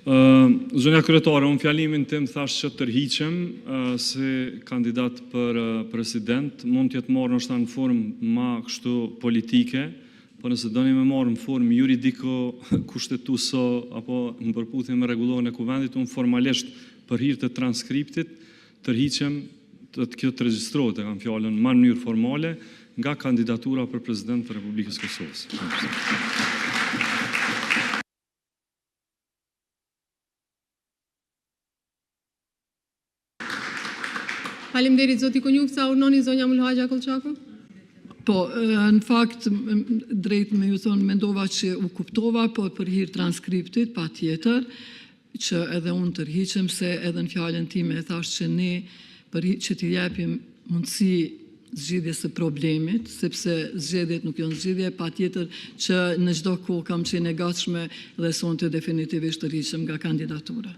Zonja kryetare, unë fjalimin tim thash që tërhiqem si kandidat për president, mund t'jetë marrë nështë në formë ma kështu politike, po nëse doni me marrë në formë juridiko, kushtetuso, apo në përputhje me rregullorin e kuvendit, unë formalisht për hir të transkriptit tërhiqem kjo të regjistrohet, e kam fjallën ma në mënyrë formale, nga kandidatura për president të Republikës Kosovës. Faleminderit zoti Konjufca, urnoni zonja Mulhaxha Kollçaku. Po, në fakt, drejt me ju thonë, mendova që u kuptova, po për hir transkriptit, pa tjetër, që edhe unë tërhiqem, se edhe në fjallën time e thash që ne që t'i japim mundësi zgjidhjes së problemit, sepse zgjedhjet nuk janë zgjidhje, pa tjetër që në çdo kohë kam qenë e gatshme dhe sonte definitivisht tërhiqem nga kandidatura.